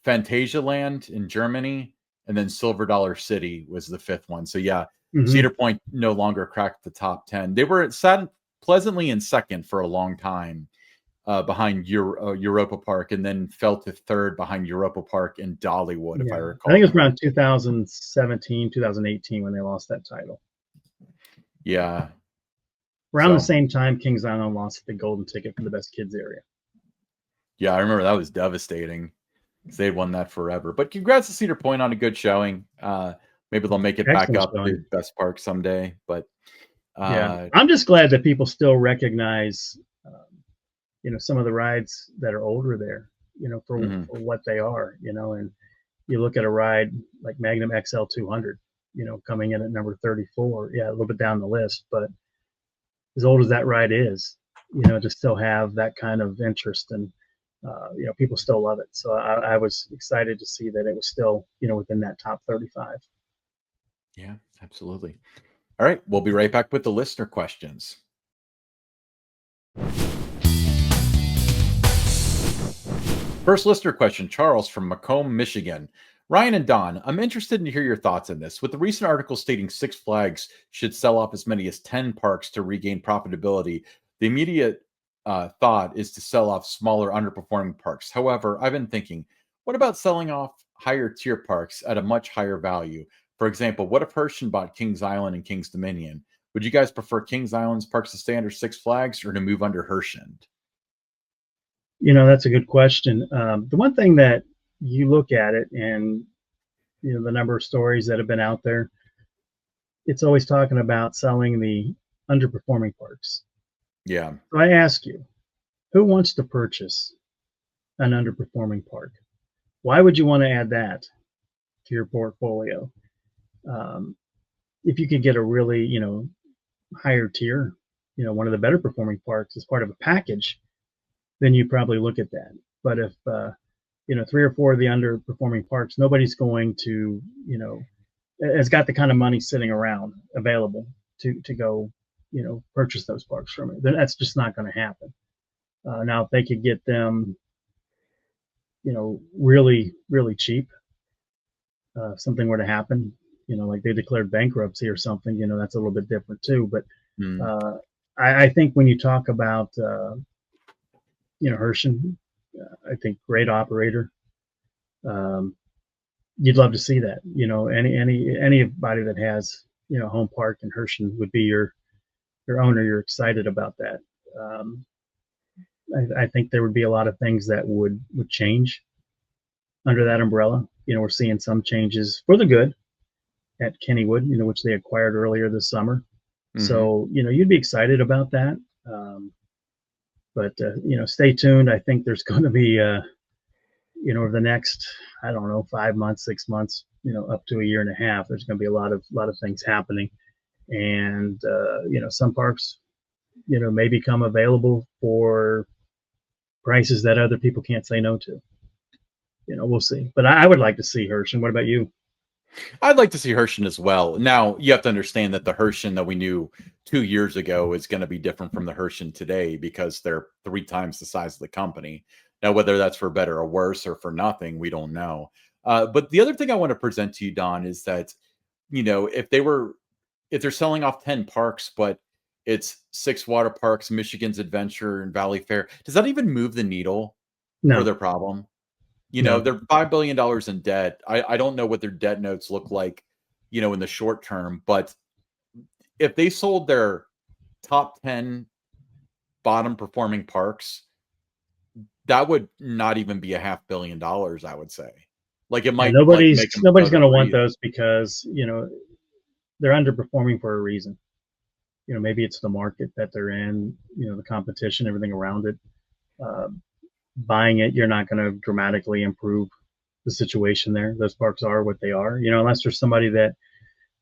Phantasialand in Germany, and then Silver Dollar City was the 5th one. So yeah, Cedar Point no longer cracked the top 10. They were sat pleasantly in 2nd for a long time, behind Europa Park, and then fell to 3rd behind Europa Park and Dollywood, if I recall. I think it was around 2017, 2018 when they lost that title. Yeah. Around the same time, Kings Island lost the golden ticket for the best kids area. Yeah, I remember that was devastating. They won that forever. But congrats to Cedar Point on a good showing. Maybe they'll make it back up to best park someday. But I'm just glad that people still recognize some of the rides that are older there, for what they are, and you look at a ride like Magnum XL 200, coming in at number 34, a little bit down the list, but as old as that ride is, to still have that kind of interest, and people still love it. So I was excited to see that it was still, within that top 35. Yeah, absolutely. All right, we'll be right back with the listener questions. First listener question, Charles from Macomb, Michigan. Ryan and Don, I'm interested in hear your thoughts on this. With the recent article stating Six Flags should sell off as many as 10 parks to regain profitability, the immediate thought is to sell off smaller underperforming parks. However, I've been thinking, what about selling off higher tier parks at a much higher value? For example, what if Hershey bought Kings Island and Kings Dominion? Would you guys prefer Kings Island's parks to stay under Six Flags or to move under Hershey? That's a good question. The one thing that you look at it and, the number of stories that have been out there, it's always talking about selling the underperforming parks. Yeah. So I ask you, who wants to purchase an underperforming park? Why would you want to add that to your portfolio? Um, if you could get a really, higher tier, one of the better performing parks as part of a package, then you probably look at that. But if, three or four of the underperforming parks, nobody's going to, has got the kind of money sitting around available to go, purchase those parks from it. Then that's just not going to happen. Now, if they could get them, really, really cheap, if something were to happen, like they declared bankruptcy or something, that's a little bit different too. But Mm. uh, I think when you talk about, Herschend, I think great operator. Um, you'd love to see that. Anybody that has, home park in Herschend would be your owner. You're excited about that. Um, I think there would be a lot of things that would change under that umbrella. We're seeing some changes for the good at Kennywood, which they acquired earlier this summer. Mm-hmm. So, you'd be excited about that. But stay tuned. I think there's going to be, over the next, I don't know, 5 months, 6 months, up to a year and a half, there's going to be a lot of things happening. And, some parks, may become available for prices that other people can't say no to. We'll see. But I would like to see Hirsch. And what about you? I'd like to see Herschend as well. Now, you have to understand that the Herschend that we knew 2 years ago is going to be different from the Herschend today because they're 3 times the size of the company. Now, whether that's for better or worse or for nothing, we don't know. But the other thing I want to present to you, Don, is that, if they're selling off 10 parks, but it's 6 water parks, Michigan's Adventure and Valley Fair, does that even move the needle for No, their problem? no. They're $5 billion in debt. I don't know what their debt notes look like, in the short term, but if they sold their top 10 bottom performing parks, that would not even be $500 million, I would say. Like it And might like make them nobody's slow to going to want breathe. those because, they're underperforming for a reason. Maybe it's the market that they're in, the competition, everything around it. Uh, Buying it, you're not going to dramatically improve the situation there. Those parks are what they are, unless there's somebody that,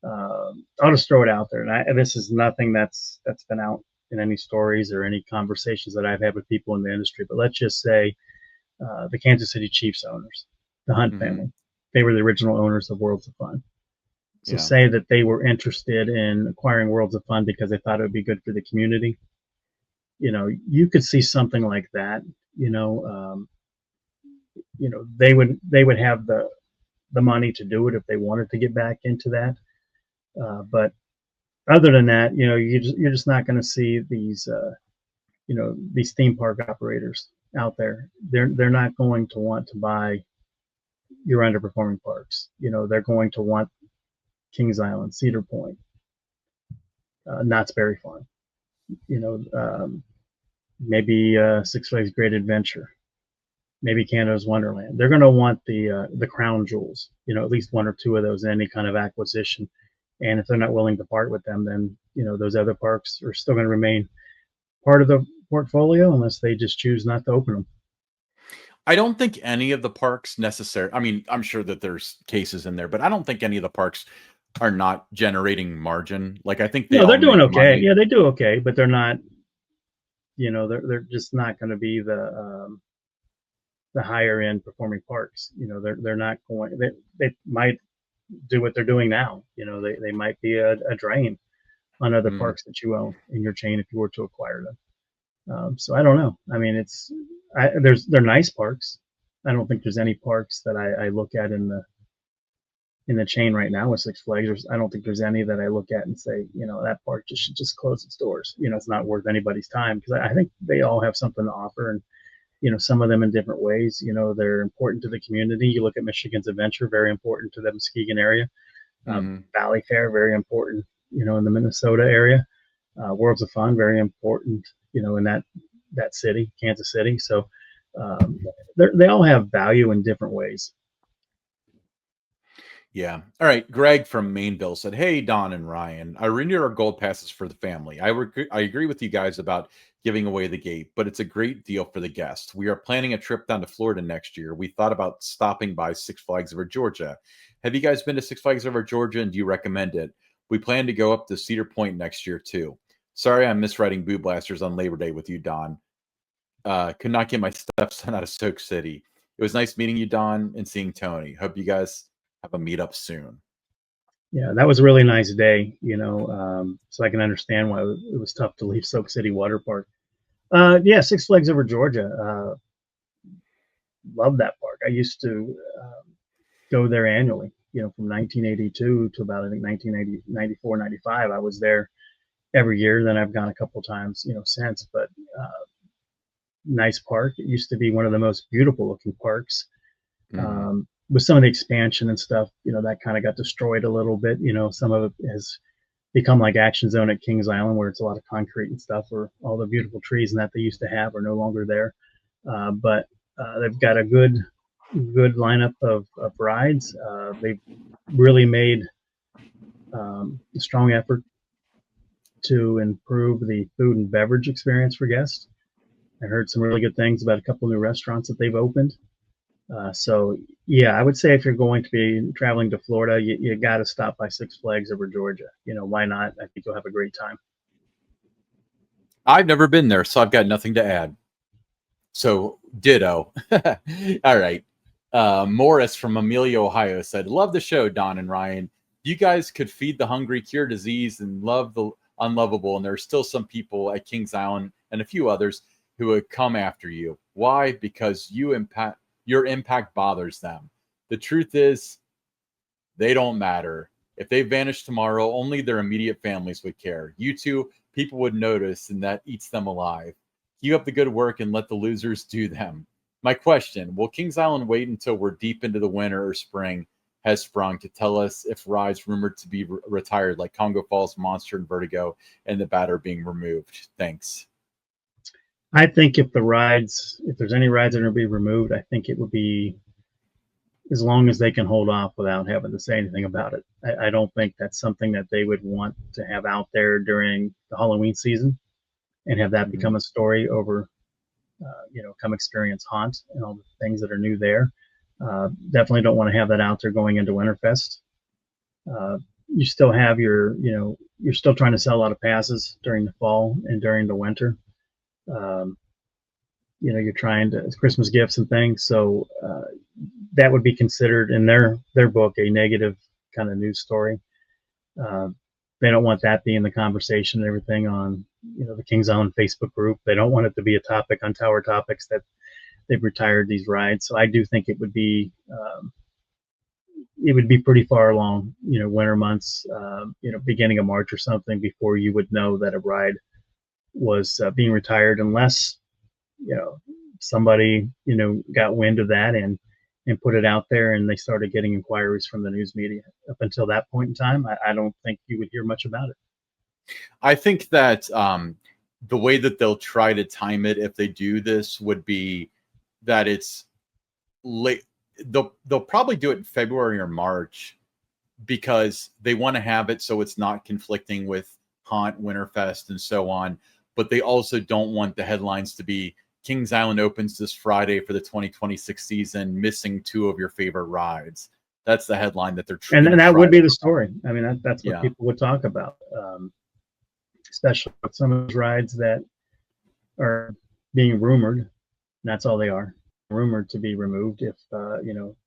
I'll just throw it out there. And this is nothing that's been out in any stories or any conversations that I've had with people in the industry. But let's just say the Kansas City Chiefs owners, the Hunt Hmm. family, they were the original owners of Worlds of Fun. So Yeah. say that they were interested in acquiring Worlds of Fun because they thought it would be good for the community. You could see something like that. They would have the money to do it if they wanted to get back into that. But other than that, you're just not going to see these theme park operators out there. They're not going to want to buy your underperforming parks. They're going to want Kings Island, Cedar Point, Knott's Berry Farm. Maybe Six Flags Great Adventure, maybe Canada's Wonderland. They're going to want the crown jewels. At least one or two of those in any kind of acquisition. And if they're not willing to part with them, then those other parks are still going to remain part of the portfolio unless they just choose not to open them. I don't think any of the parks necessary. I mean, I'm sure that there's cases in there, but I don't think any of the parks are not generating margin. Like I think they No, all they're doing make okay. money. Yeah, they do okay, but they're not. They're just not going to be the higher end performing parks. They're not going. They might do what they're doing now. They might be a drain on other Mm. parks that you own in your chain if you were to acquire them. So I don't know. I mean, they're nice parks. I don't think there's any parks that I look at in the chain right now with Six Flags. I don't think there's any that I look at and say, that park should just close its doors. It's not worth anybody's time because I think they all have something to offer, and some of them in different ways. They're important to the community. You look at Michigan's Adventure, very important to the Muskegon area. Hmm. Valley Fair, very important. In the Minnesota area. Worlds of Fun, very important. In that city, Kansas City. So Um, they all have value in different ways. Yeah. All right. Greg from Mainville said, "Hey, Don and Ryan, I renewed our gold passes for the family. I agree with you guys about giving away the gate, but it's a great deal for the guests. We are planning a trip down to Florida next year. We thought about stopping by Six Flags Over Georgia. Have you guys been to Six Flags Over Georgia, and do you recommend it? We plan to go up to Cedar Point next year too. Sorry, I'm miswriting Boo Blasters on Labor Day with you, Don. Could not get my stepson out of Soak City. It was nice meeting you, Don, and seeing Tony. Hope you guys have a meetup soon." Yeah, that was a really nice day, so I can understand why it was tough to leave Soak City Water Park. Yeah, Six Flags Over Georgia. Love that park. I used to go there annually, from 1982 to about, I think, 1980, 94, 95. I was there every year. Then I've gone a couple times, since. But nice park. It used to be one of the most beautiful looking parks. With some of the expansion and stuff, that kind of got destroyed a little bit. Some of it has become like Action Zone at Kings Island, where it's a lot of concrete and stuff, where all the beautiful trees and that they used to have are no longer there. But they've got a good lineup of rides. They've really made a strong effort to improve the food and beverage experience for guests. I heard some really good things about a couple new restaurants that they've opened. So yeah, I would say if you're going to be traveling to Florida, you got to stop by Six Flags Over Georgia. Why not? I think you'll have a great time. I've never been there, so I've got nothing to add. So ditto. All right. Morris from Amelia, Ohio said, "Love the show, Don and Ryan. You guys could feed the hungry, cure disease, and love the unlovable. And there are still some people at Kings Island and a few others who would come after you. Why? Because your impact bothers them. The truth is, they don't matter. If they vanish tomorrow, only their immediate families would care. You two, people would notice, and that eats them alive. Keep up the good work and let the losers do them." My question, will Kings Island wait until we're deep into the winter or spring has sprung to tell us if rides rumored to be retired, like Congo Falls, Monster, and Vertigo, and the Bat are being removed? Thanks. I think if there's any rides that are going to be removed, I think it would be as long as they can hold off without having to say anything about it. I don't think that's something that they would want to have out there during the Halloween season and have that become a story over, come experience Haunt and all the things that are new there. Definitely don't want to have that out there going into Winterfest. You still have you're still trying to sell a lot of passes during the fall and during the winter. You're trying to Christmas gifts and things. So that would be considered in their book a negative kind of news story. They don't want that being the conversation and everything on the Kings Island Facebook group. They don't want it to be a topic on Tower Topics that they've retired these rides. So I do think it would be pretty far along, winter months, beginning of March or something, before you would know that a ride was being retired, unless somebody got wind of that and put it out there, and they started getting inquiries from the news media. Up until that point in time, I don't think you would hear much about it. I think that the way that they'll try to time it, if they do this, would be that it's late. They'll probably do it in February or March, because they want to have it so it's not conflicting with Haunt, Winterfest, and so on. But they also don't want the headlines to be Kings Island opens this Friday for the 2026 season, missing 2 of your favorite rides. That's the headline that they're trying. And that would be the story. I mean, that's what people would talk about, especially with some of those rides that are being rumored. That's all they are, rumored to be removed. If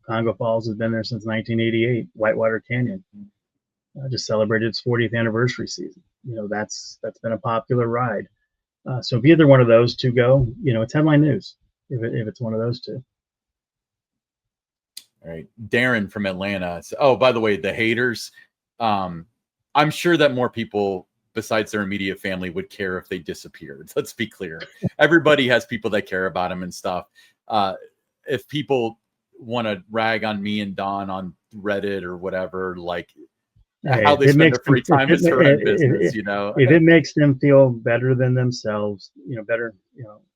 Congo Falls has been there since 1988, Whitewater Canyon just celebrated its 40th anniversary season. That's been a popular ride. So if either one of those two go, it's headline news if it's one of those two. All right. Darren from Atlanta. Oh, by the way, the haters, I'm sure that more people besides their immediate family would care if they disappeared. Let's be clear. Everybody has people that care about them and stuff. If people want to rag on me and Don on Reddit or whatever, like, how they spend their free time is their own business, you know. If it makes them feel better than themselves, better,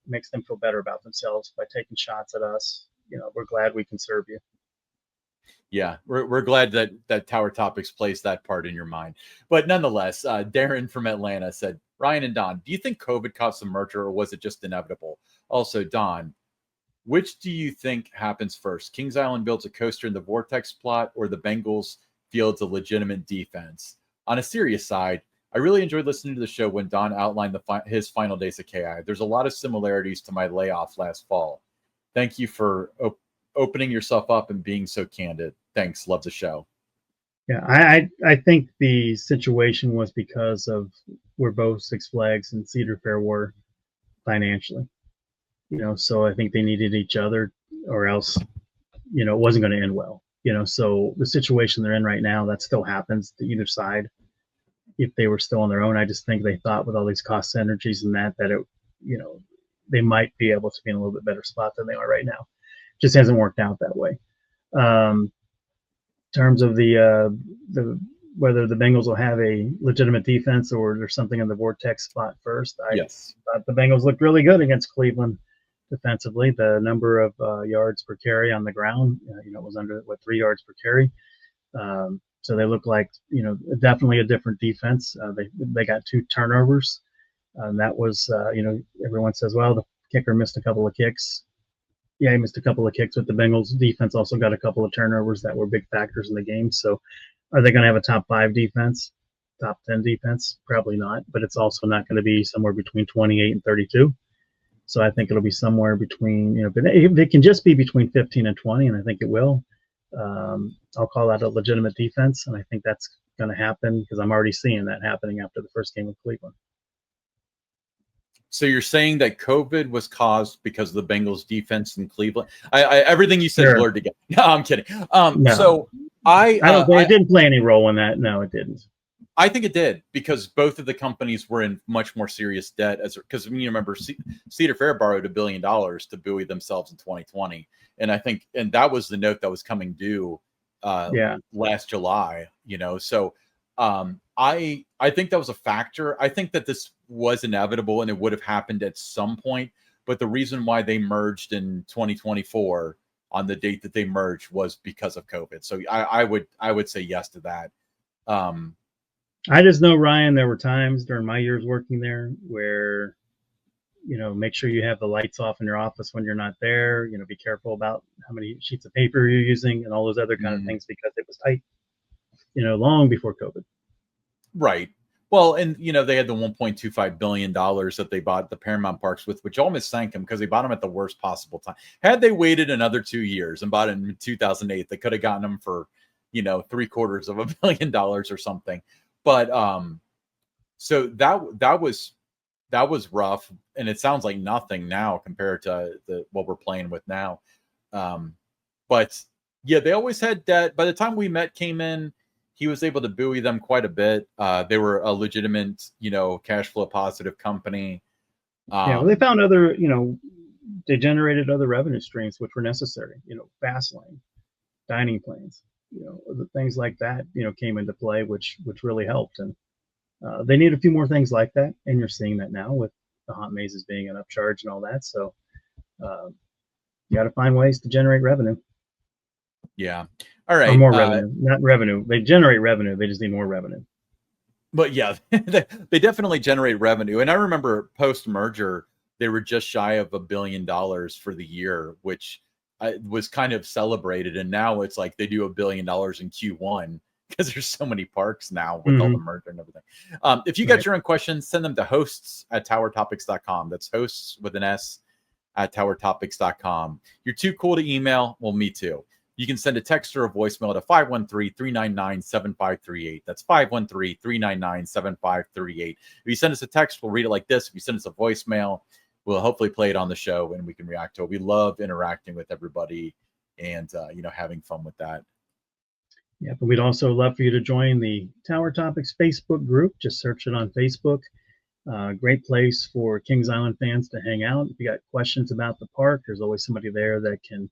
makes them feel better about themselves by taking shots at us, we're glad we can serve you. Yeah, we're glad that Tower Topics plays that part in your mind. But nonetheless, Darren from Atlanta said, Ryan and Don, do you think COVID caused the merger or was it just inevitable? Also, Don, which do you think happens first? Kings Island builds a coaster in the Vortex plot or the Bengals fields a legitimate defense? On a serious side, I really enjoyed listening to the show when Don outlined his final days at KI. There's a lot of similarities to my layoff last fall. Thank you for opening yourself up and being so candid. Thanks. Love the show. Yeah, I think the situation was because of where both Six Flags and Cedar Fair were financially. So I think they needed each other or else, it wasn't going to end well. So the situation they're in right now, that still happens to either side. If they were still on their own, I just think they thought with all these cost synergies and that it, they might be able to be in a little bit better spot than they are right now. Just hasn't worked out that way. In terms of the whether the Bengals will have a legitimate defense or there's something in the Vortex spot first. I thought the Bengals looked really good against Cleveland defensively. The number of yards per carry on the ground, was under 3 yards per carry. So they look like, definitely a different defense. They got 2 turnovers. And that was, everyone says, well, the kicker missed a couple of kicks. Yeah, he missed a couple of kicks, but the Bengals defense also got a couple of turnovers that were big factors in the game. So are they going to have a top 5 defense, top 10 defense? Probably not, but it's also not going to be somewhere between 28 and 32. So I think it'll be somewhere between, but it can just be between 15 and 20, and I think it will. I'll call that a legitimate defense, and I think that's going to happen because I'm already seeing that happening after the first game with Cleveland. So you're saying that COVID was caused because of the Bengals defense in Cleveland? Everything you said Sure. blurred together. No, I'm kidding. No. So I don't. It didn't play any role in that. No, it didn't. I think it did because both of the companies were in much more serious debt because you remember Cedar Fair borrowed $1 billion to buoy themselves in 2020, and I think that was the note that was coming due last July. So I think that was a factor. I think that this was inevitable and it would have happened at some point, but the reason why they merged in 2024 on the date that they merged was because of COVID. So I would say yes to that. I just know, Ryan, there were times during my years working there where, make sure you have the lights off in your office when you're not there. Be careful about how many sheets of paper you're using and all those other kind of things because it was tight, long before COVID. Right. Well, and, they had the $1.25 billion that they bought the Paramount Parks with, which almost sank them because they bought them at the worst possible time. Had they waited another 2 years and bought it in 2008, they could have gotten them for, $750 million or something. But so that was rough, and it sounds like nothing now compared to what we're playing with now. But yeah, they always had debt. By the time we came in, he was able to buoy them quite a bit. They were a legitimate, cash flow positive company. Well, they found other, they generated other revenue streams which were necessary. Fast lane, dining plans. The things like that, came into play, which really helped. And they need a few more things like that. And you're seeing that now with the haunt mazes being an upcharge and all that. So you got to find ways to generate revenue. Yeah. All right. Or more revenue, not revenue. They generate revenue. They just need more revenue. But yeah, they definitely generate revenue. And I remember post merger, they were just shy of $1 billion for the year, which was kind of celebrated, and now it's like they do $1 billion in Q1 because there's so many parks now with all the merger and everything. If you got your own questions, send them to hosts@towertopics.com. That's hosts with an S at towertopics.com. You're too cool to email. Well, me too. You can send a text or a voicemail to 513-399-7538. That's 513-399-7538. If you send us a text, we'll read it like this. If you send us a voicemail, we'll hopefully play it on the show and we can react to it. We love interacting with everybody and, having fun with that. Yeah, but we'd also love for you to join the Tower Topics Facebook group. Just search it on Facebook. Great place for Kings Island fans to hang out. If you got questions about the park, there's always somebody there that can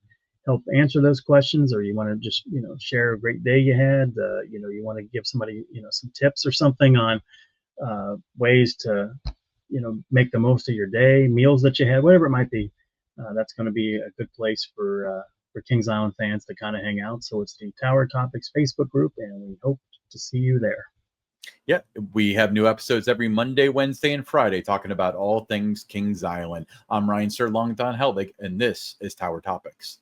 help answer those questions, or you want to just, share a great day you had, you want to give somebody, some tips or something on ways to, make the most of your day, meals that you had, whatever it might be, that's going to be a good place for Kings Island fans to kind of hang out. So it's the Tower Topics Facebook group, and we hope to see you there. Yeah, we have new episodes every Monday, Wednesday, and Friday talking about all things Kings Island. I'm Ryan Sir Longdon Helvig, and this is Tower Topics.